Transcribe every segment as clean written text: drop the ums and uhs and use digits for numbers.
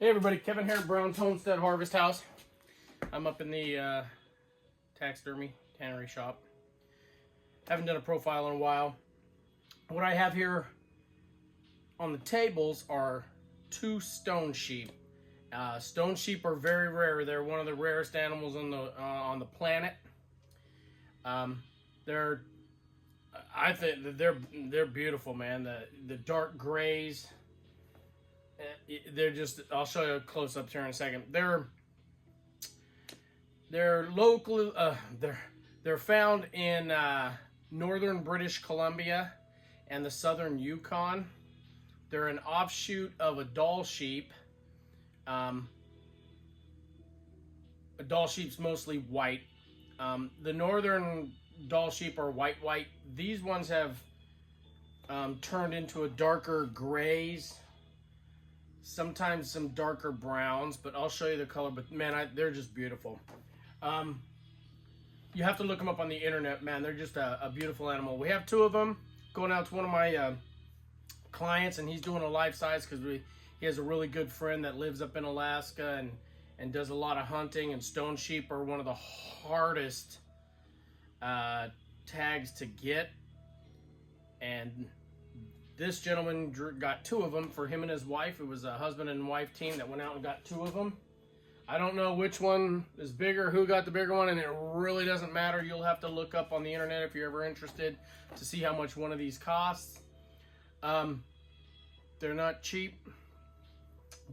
Hey everybody, Kevin here at Brown's Homestead Harvest House. I'm up in the taxidermy tannery shop. Haven't done a profile in a while. What I have here on the tables are two stone sheep. Stone sheep are very rare. They're one of the rarest animals on the planet. I think that they're beautiful, man. The dark grays. They're just, I'll show you a close-up here in a second. They're local, they're found in northern British Columbia and the southern Yukon. They're an offshoot of a Dall sheep. A Dall sheep's mostly white. The northern Dall sheep are white. These ones have turned into a darker grays. Sometimes some darker browns, but I'll show you the color. But man, they're just beautiful. You have to look them up on the internet, man. They're just a beautiful animal. We have two of them. Going out to one of my clients, and he's doing a life size because he has a really good friend that lives up in Alaska and does a lot of hunting. And stone sheep are one of the hardest tags to get. And this gentleman got two of them for him and his wife. It was a husband and wife team that went out and got two of them. I don't know which one is bigger, who got the bigger one, and it really doesn't matter. You'll have to look up on the internet if you're ever interested to see how much one of these costs. They're not cheap,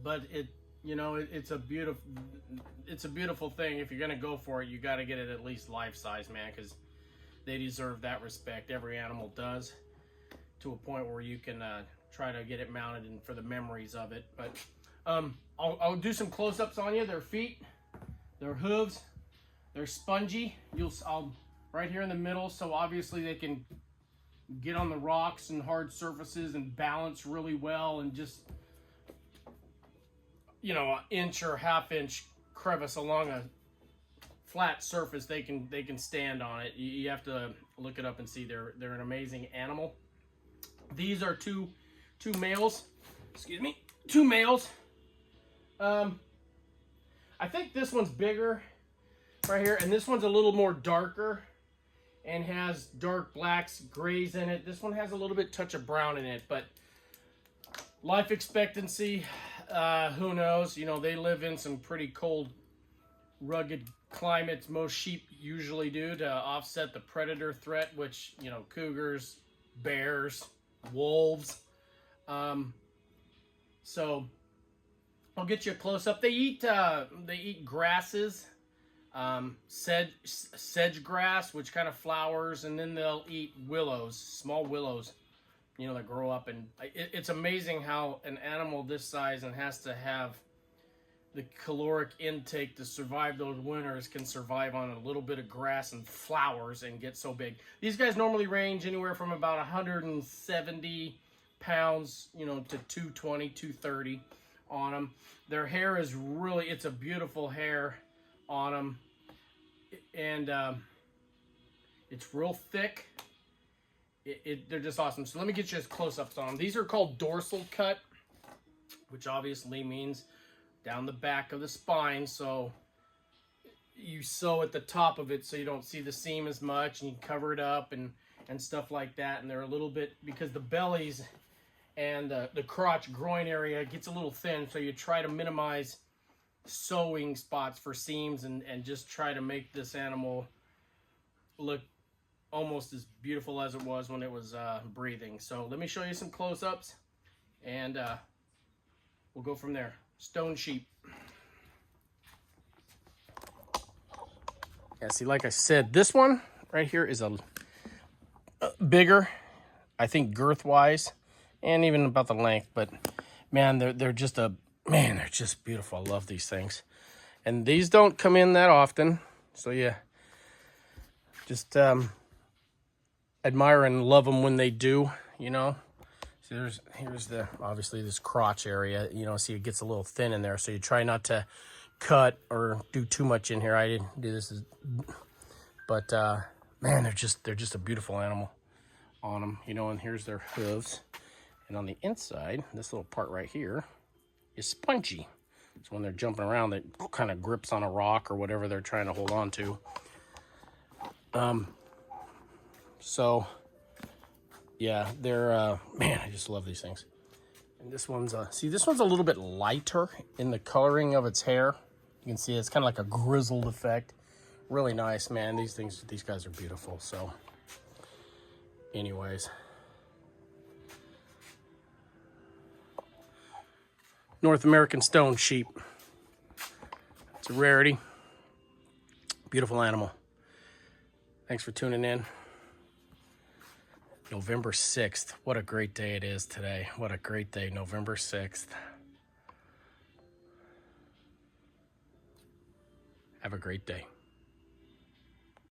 but it's a beautiful thing. If you're gonna go for it, you got to get it at least life size, man, because they deserve that respect. Every animal does, to a point where you can try to get it mounted and for the memories of it. But I'll do some close-ups on you. Their feet, their hooves, they're spongy. I'll right here in the middle, so obviously they can get on the rocks and hard surfaces and balance really well, and just an inch or half-inch crevice along a flat surface, they can stand on it. You have to look it up and see. They're an amazing animal. These are two males. Excuse me, two males. I think this one's bigger right here, and this one's a little more darker and has dark blacks, grays in it. This one has a little bit touch of brown in it, but life expectancy, who knows? They live in some pretty cold, rugged climates. Most sheep usually do, to offset the predator threat, which, cougars, bears, wolves. So I'll get you a close-up. They eat grasses, sedge grass, which kind of flowers, and then they'll eat willows, small willows, that grow up. And it's amazing how an animal this size and has to have the caloric intake to survive those winters can survive on a little bit of grass and flowers and get so big. These guys normally range anywhere from about 170 pounds, to 220, 230 on them. Their hair is it's a beautiful hair on them. And it's real thick. They're just awesome. So let me get you close-ups on them. These are called dorsal cut, which obviously means down the back of the spine, so you sew at the top of it so you don't see the seam as much, and you cover it up and stuff like that. And they're a little bit, because the bellies and the crotch groin area gets a little thin, so you try to minimize sewing spots for seams and just try to make this animal look almost as beautiful as it was when it was breathing. So let me show you some close-ups, and we'll go from there. Stone sheep. Yeah, see, like I said, this one right here is a bigger, I think, girth-wise, and even about the length. But man, they're just beautiful. I love these things, and these don't come in that often. So yeah, just admire and love them when they do. So here's obviously this crotch area, see it gets a little thin in there, so you try not to cut or do too much in here. I didn't do this, but man, they're just a beautiful animal on them, and here's their hooves. And on the inside, this little part right here is spongy. So when they're jumping around, they kind of grips on a rock or whatever they're trying to hold on to. So yeah, they're, man, I just love these things. And this one's, see, this one's a little bit lighter in the coloring of its hair. You can see it's kind of like a grizzled effect. Really nice, man. These guys are beautiful. So anyways, North American stone sheep. It's a rarity. Beautiful animal. Thanks for tuning in. November 6th. What a great day it is today. What a great day, November 6th. Have a great day.